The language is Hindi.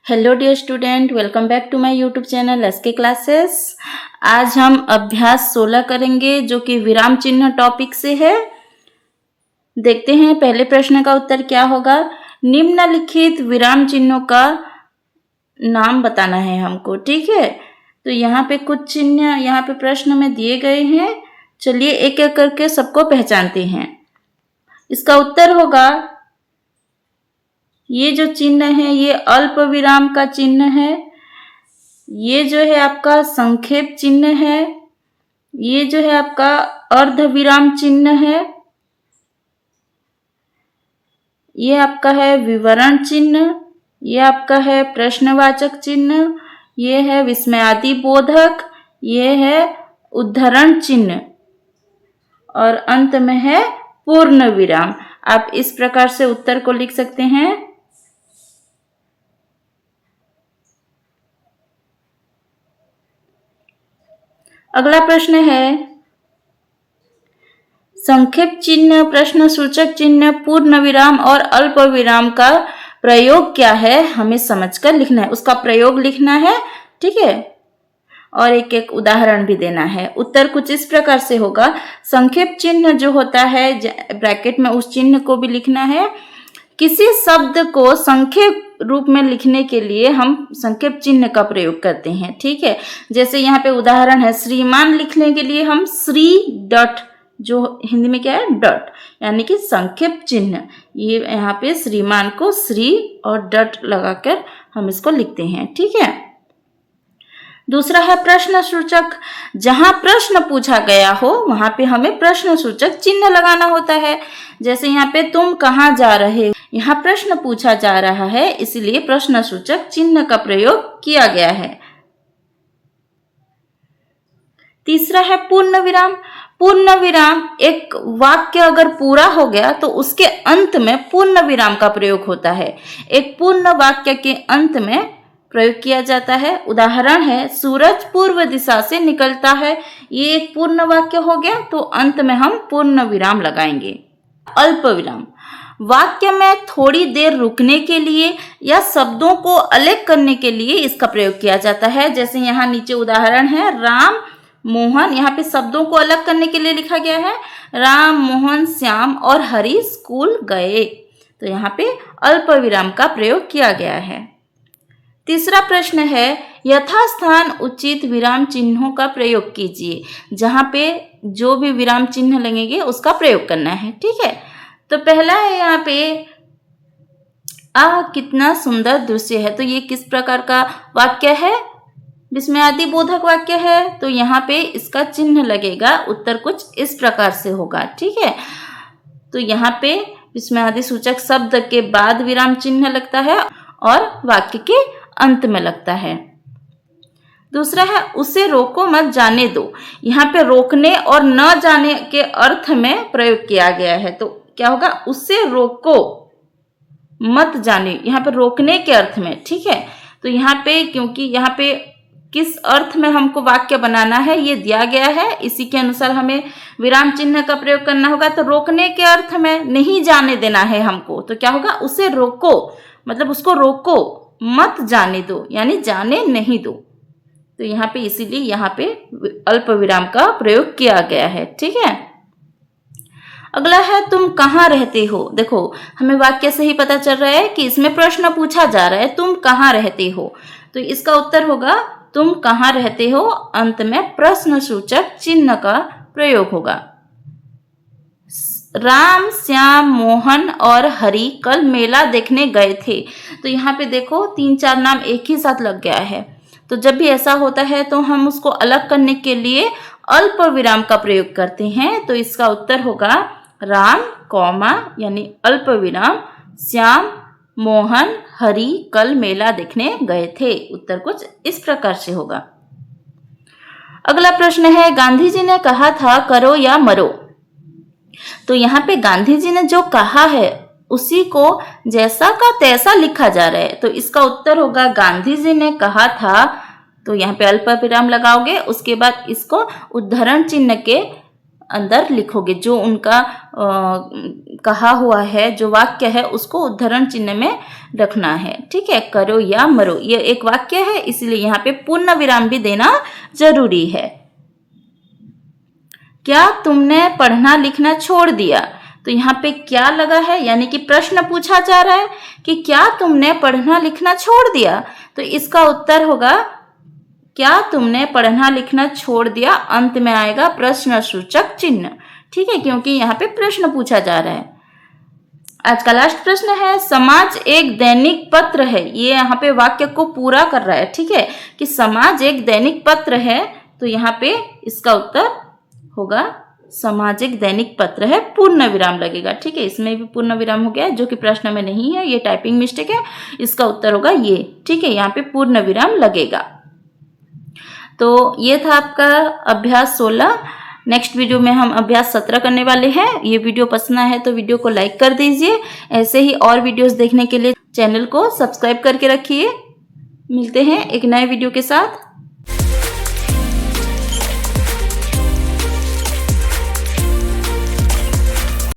Hello dear student, welcome back to my YouTube channel SK classes. आज हम अभ्यास 16 करेंगे जो कि विराम चिन्ह टॉपिक से है। देखते हैं पहले प्रश्न का उत्तर क्या होगा। निम्नलिखित विराम चिन्हों का नाम बताना है हमको, ठीक है। तो यहाँ पे कुछ चिन्ह यहाँ पे प्रश्न में दिए गए हैं। चलिए एक एक करके सबको पहचानते हैं। इसका उत्तर होगा, ये जो चिन्ह है ये अल्प विराम का चिन्ह है। ये जो है आपका संक्षेप चिन्ह है। ये जो है आपका अर्ध विराम चिन्ह है। ये आपका है विवरण चिन्ह। ये आपका है प्रश्नवाचक चिन्ह। ये है विस्मयादि बोधक। ये है उद्धरण चिन्ह और अंत में है पूर्ण विराम। आप इस प्रकार से उत्तर को लिख सकते हैं। अगला प्रश्न है, संक्षेप चिन्ह, प्रश्न सूचक चिन्ह, पूर्ण विराम और अल्प विराम का प्रयोग क्या है हमें समझकर लिखना है। उसका प्रयोग लिखना है, ठीक है, और एक एक उदाहरण भी देना है। उत्तर कुछ इस प्रकार से होगा। संक्षेप चिन्ह जो होता है ब्रैकेट में उस चिन्ह को भी लिखना है। किसी शब्द को संक्षेप रूप में लिखने के लिए हम संक्षेप चिन्ह का प्रयोग करते हैं, ठीक है। जैसे यहाँ पे उदाहरण है, श्रीमान लिखने के लिए हम श्री डॉट, जो हिंदी में क्या है डॉट, यानी कि संक्षेप चिन्ह। ये यहाँ पे श्रीमान को श्री और डॉट लगाकर हम इसको लिखते हैं, ठीक है। दूसरा है प्रश्न सूचक। जहां प्रश्न पूछा गया हो वहां पे हमें प्रश्न सूचक चिन्ह लगाना होता है। जैसे यहाँ पे तुम कहाँ जा रहे हो, यहाँ प्रश्न पूछा जा रहा है, इसलिए प्रश्न सूचक चिन्ह का प्रयोग किया गया है। तीसरा है पूर्ण विराम। पूर्ण विराम, एक वाक्य अगर पूरा हो गया तो उसके अंत में पूर्ण विराम का प्रयोग होता है। एक पूर्ण वाक्य के अंत में प्रयोग किया जाता है। उदाहरण है, सूरज पूर्व दिशा से निकलता है। ये एक पूर्ण वाक्य हो गया, तो अंत में हम पूर्ण विराम लगाएंगे। अल्प विराम, वाक्य में थोड़ी देर रुकने के लिए या शब्दों को अलग करने के लिए इसका प्रयोग किया जाता है। जैसे यहाँ नीचे उदाहरण है, राम मोहन, यहाँ पे शब्दों को अलग करने के लिए लिखा गया है, राम मोहन श्याम और हरि स्कूल गए। तो यहाँ पे अल्प विराम का प्रयोग किया गया है। तीसरा प्रश्न है, यथास्थान उचित विराम चिन्हों का प्रयोग कीजिए। जहां पे जो भी विराम चिन्ह लगेंगे उसका प्रयोग करना है, ठीक है। तो पहला है यहाँ पे, कितना सुंदर दृश्य है। तो ये किस प्रकार का वाक्य है? विस्मयादि बोधक वाक्य है, तो यहाँ पे इसका चिन्ह लगेगा। उत्तर कुछ इस प्रकार से होगा, ठीक है। तो यहाँ पे विस्मयादि सूचक शब्द के बाद विराम चिन्ह लगता है और वाक्य के अंत में लगता है। दूसरा है, उसे रोको मत जाने दो। यहाँ पे रोकने और न जाने के अर्थ में प्रयोग किया गया है। तो क्या होगा, उसे रोको मत जाने, यहाँ पे रोकने के अर्थ में, ठीक है। तो यहाँ पे क्योंकि यहाँ पे किस अर्थ में हमको वाक्य बनाना है ये दिया गया है, इसी के अनुसार हमें विराम चिन्ह का प्रयोग करना होगा। तो रोकने के अर्थ में नहीं जाने देना है हमको, तो क्या होगा, उसे रोको, मतलब उसको रोको, मत जाने दो, यानी जाने नहीं दो। तो यहाँ पे इसीलिए यहाँ पे अल्प विराम का प्रयोग किया गया है, ठीक है। अगला है, तुम कहाँ रहते हो। देखो हमें वाक्य से ही पता चल रहा है कि इसमें प्रश्न पूछा जा रहा है, तुम कहाँ रहते हो। तो इसका उत्तर होगा, तुम कहाँ रहते हो, अंत में प्रश्न सूचक चिन्ह का प्रयोग होगा। राम श्याम मोहन और हरि कल मेला देखने गए थे। तो यहाँ पे देखो 3-4 नाम एक ही साथ लग गया है। तो जब भी ऐसा होता है तो हम उसको अलग करने के लिए अल्प विराम का प्रयोग करते हैं। तो इसका उत्तर होगा, राम कौमा यानी अल्प विराम, श्याम मोहन हरि कल मेला देखने गए थे। उत्तर कुछ इस प्रकार से होगा। अगला प्रश्न है, गांधी जी ने कहा था करो या मरो। तो यहाँ पे गांधी जी ने जो कहा है उसी को जैसा का तैसा लिखा जा रहा है। तो इसका उत्तर होगा, गांधी जी ने कहा था। तो यहाँ पे अल्प विराम लगाओगे, उसके बाद इसको उद्धरण चिन्ह के अंदर लिखोगे। जो उनका कहा हुआ है, जो वाक्य है, उसको उद्धरण चिन्ह में रखना है। ठीक है, करो या मरो, ये एक वाक्य है, इसलिए यहाँ पे पूर्ण विराम भी देना जरूरी है। क्या तुमने पढ़ना लिखना छोड़ दिया? तो यहाँ पे क्या लगा है, यानी कि प्रश्न पूछा जा रहा है कि क्या तुमने पढ़ना लिखना छोड़ दिया। तो इसका उत्तर होगा क्या तुमने पढ़ना लिखना छोड़ दिया, अंत में आएगा प्रश्नसूचक चिन्ह। ठीक है, क्योंकि यहाँ पे प्रश्न पूछा जा रहा है। आज का लास्ट प्रश्न है, समाज एक दैनिक पत्र है। ये यहाँ पे वाक्य को पूरा कर रहा है। ठीक है, कि समाज एक दैनिक पत्र है, तो यहाँ पे इसका उत्तर होगा सामाजिक दैनिक पत्र है, पूर्ण विराम लगेगा। ठीक है, इसमें भी पूर्ण विराम हो गया, जो कि प्रश्न में नहीं है, ये टाइपिंग मिस्टेक है। इसका उत्तर होगा ये। ठीक है, यहाँ पे पूर्ण विराम लगेगा। तो ये था आपका अभ्यास 16। नेक्स्ट वीडियो में हम अभ्यास 17 करने वाले हैं। ये वीडियो पसंद है तो वीडियो को लाइक कर दीजिए। ऐसे ही और वीडियोस देखने के लिए चैनल को सब्सक्राइब करके रखिए। मिलते हैं एक नए वीडियो के साथ।